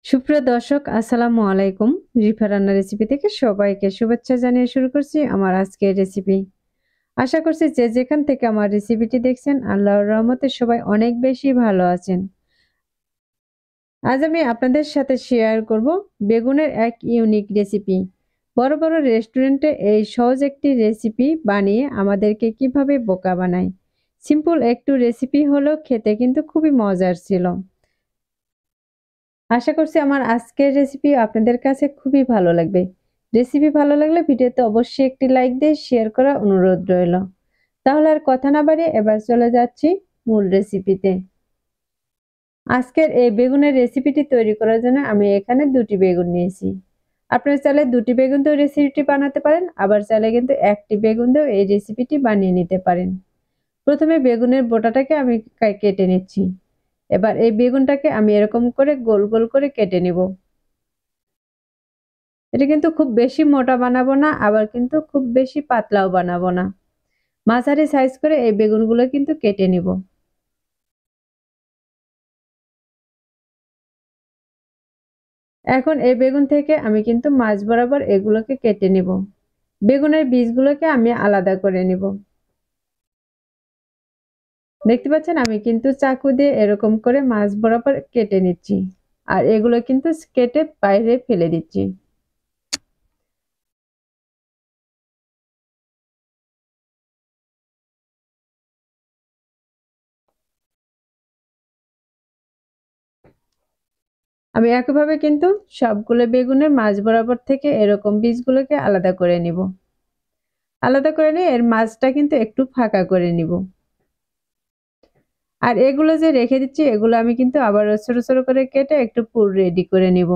সুপ্রিয় দর্শক, আসসালামু আলাইকুম। রিফা রান্না রেসিপি থেকে সবাইকে শুভেচ্ছা জানিয়ে শুরু করছি আমার আজকের রেসিপি। আশা করছি যে যেখান থেকে আমার রেসিপিটি দেখছেন আল্লাহর রহমতে সবাই অনেক বেশি ভালো আছেন। আজ আমি আপনাদের সাথে শেয়ার করব বেগুনের এক ইউনিক রেসিপি। বড় বড় রেস্টুরেন্টে এই সহজ একটি রেসিপি বানিয়ে আমাদেরকে কিভাবে বোকা বানায়। সিম্পল একটু রেসিপি হলো খেতে কিন্তু খুবই মজার ছিল। আশা করছি আমার আজকের রেসিপি আপনাদের কাছে খুবই ভালো লাগবে। রেসিপি ভালো লাগলে ভিডিওতে অবশ্যই একটি লাইক দিয়ে শেয়ার করার অনুরোধ রইল। তাহলে আর কথা না বাড়িয়ে এবার চলে যাচ্ছি মূল রেসিপিতে। আজকের এই বেগুনের রেসিপিটি তৈরি করার জন্য আমি এখানে 2টি বেগুন নিয়েছি। আপনারা চাইলে 2টি বেগুন দিয়েও রেসিপিটি বানাতে পারেন, আবার চাইলে কিন্তু 1টি বেগুন দিয়েও এই রেসিপিটি বানিয়ে নিতে পারেন। প্রথমে বেগুনের বোটাটাকে আমি কেটে নিচ্ছি। এবার এই বেগুনটাকে আমি এরকম করে গোল গোল করে কেটে নিব। এটা কিন্তু খুব বেশি মোটা বানাবো না, আবার কিন্তু খুব বেশি পাতলাও বানাবো না। মাঝারি সাইজ করে এই বেগুনগুলো কিন্তু কেটে নিব। এখন এই বেগুন থেকে আমি কিন্তু মাঝ বরাবর এগুলোকে কেটে নিব। বেগুনের বীজগুলোকে আমি আলাদা করে নিব। দেখতে পাচ্ছেন আমি কিন্তু চাকু দিয়ে এরকম করে মাঝ বরাবর কেটে নিচ্ছি। আর এগুলো কিন্তু কেটে বাইরে ফেলে দিচ্ছি। আমি একইভাবে কিন্তু সবগুলো বেগুনের মাঝ বরাবর থেকে এরকম বীজগুলোকে আলাদা করে নিব। আলাদা করে নিয়ে এর মাঝটা কিন্তু একটু ফাঁকা করে নিব। আর এগুলো যে রেখে দিচ্ছি এগুলো আমি কিন্তু আবার ছোট ছোট করে কেটে একটু পুর রেডি করে নিব।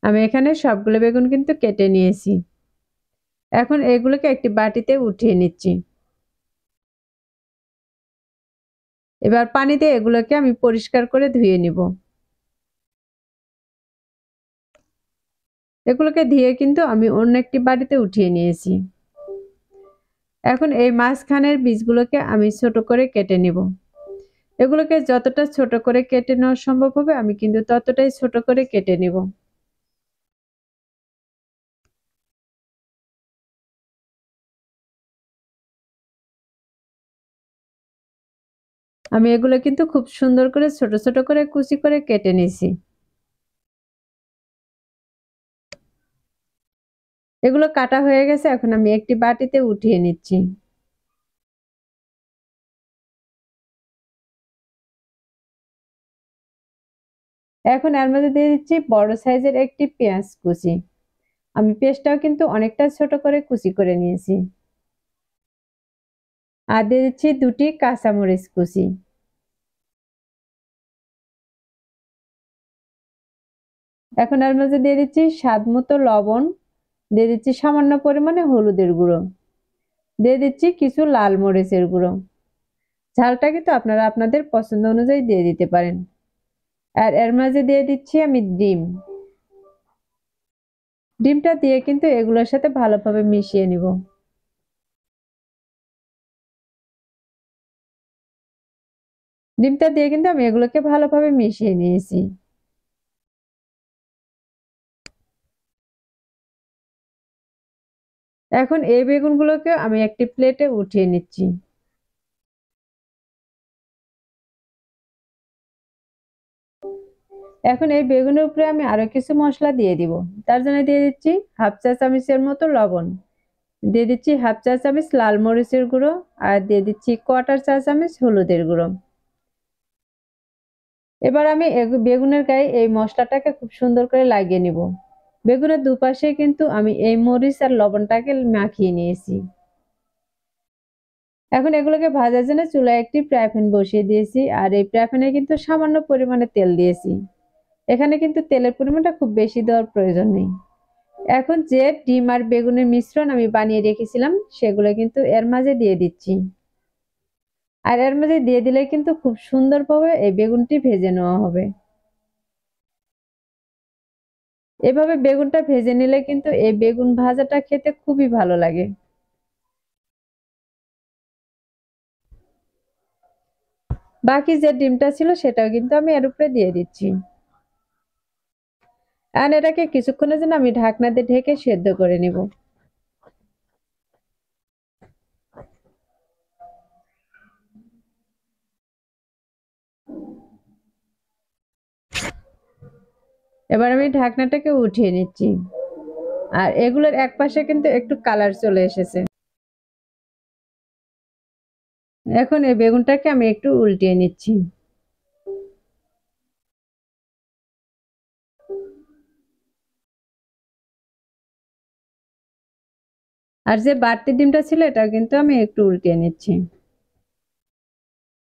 আমি এখানে সবগুলো বেগুন কিন্তু কেটে নিয়েছি। এখন এগুলোকে একটি বাটিতে উঠিয়ে নিচ্ছি। এবার পানি দিয়ে এগুলোকে আমি পরিষ্কার করে ধুয়ে নিব। এগুলোকে ধুয়ে কিন্তু আমি অন্য একটি বাটিতে উঠিয়ে নিয়েছি। এখন এই মাঝখানের বীজগুলোকে আমি ছোট করে কেটে নিব। এগুলোকে যতটা ছোট করে কেটে নেওয়া সম্ভব হবে আমি কিন্তু ততটাই ছোট করে কেটে নিব। আমি এগুলো কিন্তু খুব সুন্দর করে ছোট ছোট করে কুচি করে কেটে নিয়েছি। এগুলো কাটা হয়ে গেছে, এখন আমি একটি বাটিতে উঠিয়ে নিচ্ছি। এখন এর মধ্যে দিয়ে দিচ্ছি বড় সাইজের একটি পেঁয়াজ কুচি। আমি পেঁয়াজটাও কিন্তু অনেকটা ছোট করে কুচি করে নিয়েছি। আর দিয়ে দিচ্ছি 2টি কাঁচামরিচ কুচি। এখন এর মধ্যে দিয়ে দিচ্ছি স্বাদ মতো লবণ, দিয়ে দিচ্ছি সামান্য পরিমাণে হলুদের গুঁড়ো, দিয়ে দিচ্ছি কিছু লাল মরিচের গুঁড়ো। ঝালটা কিন্তু আপনারা আপনাদের পছন্দ অনুযায়ী দিয়ে দিতে পারেন। আর এর মাঝে দিয়ে দিচ্ছি আমি ডিম। ডিমটা দিয়ে কিন্তু এগুলোর সাথে ভালোভাবে মিশিয়ে নিব। ডিমটা দিয়ে কিন্তু আমি এগুলোকে ভালোভাবে মিশিয়ে নিয়েছি। এখন এই বেগুনগুলোকে আমি একটি প্লেটে উঠিয়ে নিচ্ছি। এখন এই বেগুনের উপরে আমি আরো কিছু মশলা দিয়ে দিব। তার জন্য দিয়ে দিচ্ছি হাফ চা চামচের মতো লবণ, দিয়ে দিচ্ছি হাফ চা চামচ লাল মরিচের গুঁড়ো, আর দিয়ে দিচ্ছি কোয়ার্টার চা চামচ হলুদের গুঁড়ো। এবার আমি বেগুনের গায়ে এই মশলাটাকে খুব সুন্দর করে লাগিয়ে নিব। বেগুনের দুপাশে কিন্তু আমি এই মরিচ আর লবণটাকে মাখিয়ে নিয়েছি। এখন এগুলোকে ভাজার জন্য চুলায় একটি ফ্রাই প্যান বসিয়ে দিয়েছি, আর এই ফ্রাই প্যানে কিন্তু সামান্য পরিমাণে তেল দিয়েছি। এখানে কিন্তু তেলের পরিমাণটা খুব বেশি দেওয়ার প্রয়োজন নেই। এখন যে ডিম আর বেগুনের মিশ্রণ আমি বানিয়ে রেখেছিলাম সেগুলো কিন্তু এর মাঝে দিয়ে দিচ্ছি। আর এর মধ্যে দিয়ে দিলে কিন্তু খুব সুন্দরভাবে এই বেগুনটি ভেজে নেওয়া হবে। এভাবে বেগুনটা ভেজে নিলে কিন্তু এই বেগুন ভাজাটা খেতে খুবই ভালো লাগে। বাকি যে ডিমটা ছিল সেটাও কিন্তু আমি এর উপরে দিয়ে দিচ্ছি। আর এটাকে কিছুক্ষণের জন্য আমি ঢাকনা দিয়ে ঢেকে সেদ্ধ করে নিব। এবার আমি ঢাকনাটাকে উঠিয়ে নিচ্ছি। আর এগুলোর এক পাশে কিন্তু একটু কালার চলে এসেছে। এখন এই বেগুনটাকে আমি একটু উল্টিয়ে নিচ্ছি। আর যে বাড়তি ডিমটা ছিল এটা কিন্তু আমি একটু উল্টিয়ে নিচ্ছি,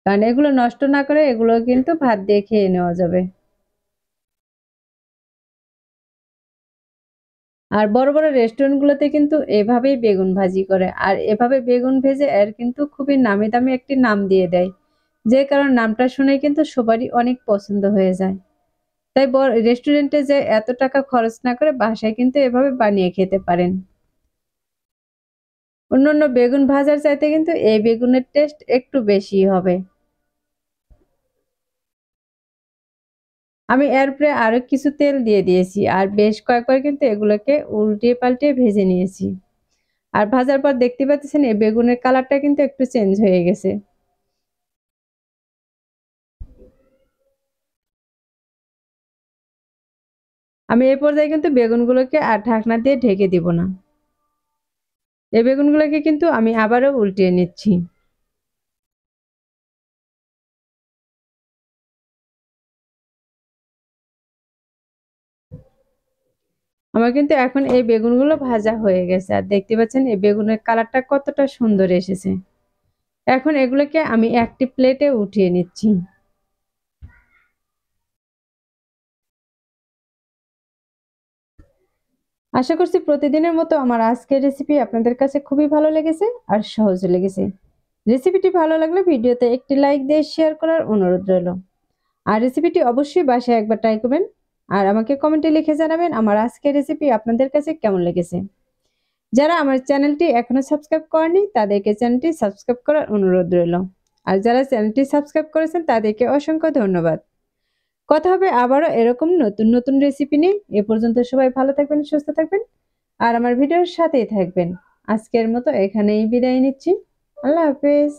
কারণ এগুলো নষ্ট না করে এগুলো কিন্তু ভাত দিয়ে খেয়ে নেওয়া যাবে। আর বড় বড় রেস্টুরেন্টগুলোতে কিন্তু এভাবেই বেগুন ভাজি করে, আর এভাবে বেগুন ভেজে এর কিন্তু খুবই নামি দামি একটি নাম দিয়ে দেয়, যে কারণ নামটা শুনেই কিন্তু সবারই অনেক পছন্দ হয়ে যায়। তাই রেস্টুরেন্টে যে এত টাকা খরচ না করে বাসায় কিন্তু এভাবে বানিয়ে খেতে পারেন। অন্যান্য বেগুন ভাজার চাইতে কিন্তু এই বেগুনের টেস্ট একটু বেশি হবে। আমি এর উপরে আরো কিছু তেল দিয়ে দিয়েছি, আর বেশ কয়েকবার কিন্তু এগুলোকে উল্টিয়ে পাল্টিয়ে ভেজে নিয়েছি। আর ভাজার পর দেখতে পাচ্ছেন এই বেগুনের কালারটা কিন্তু একটু চেঞ্জ হয়ে গেছে। আমি এই পর্যায়ে কিন্তু বেগুনগুলোকে আর ঢাকনা দিয়ে ঢেকে দিব না। এই বেগুনগুলোকে কিন্তু আমি আবারও উল্টিয়ে নিচ্ছি। আমার কিন্তু এখন এই বেগুনগুলো ভাজা হয়ে গেছে, আর দেখতে পাচ্ছেন এই বেগুনের কালারটা কতটা সুন্দর এসেছে। এখন এগুলোকে আমি একটি প্লেটে উঠিয়ে নিচ্ছি। আশা করছি প্রতিদিনের মতো আমার আজকের রেসিপি আপনাদের কাছে খুবই ভালো লেগেছে আর সহজ লেগেছে। রেসিপিটি ভালো লাগলে ভিডিওতে একটি লাইক দিয়ে শেয়ার করার অনুরোধ রইল। আর রেসিপিটি অবশ্যই বাসায় একবার ট্রাই করবেন। আর আমাকে কমেন্টে লিখে জানাবেন আমার আজকের রেসিপি আপনাদের কাছে কেমন লেগেছে। যারা আমার চ্যানেলটি এখনো সাবস্ক্রাইব করেনি তাদেরকে চ্যানেলটি সাবস্ক্রাইব করার অনুরোধ রইল। আর যারা চ্যানেলটি সাবস্ক্রাইব করেছেন তাদেরকে অসংখ্য ধন্যবাদ। কথা হবে আবারও এরকম নতুন নতুন রেসিপি নিয়ে। এ পর্যন্ত সবাই ভালো থাকবেন, সুস্থ থাকবেন, আর আমার ভিডিওর সাথেই থাকবেন। আজকের মতো এখানেই বিদায় নিচ্ছি। আল্লাহ হাফেজ।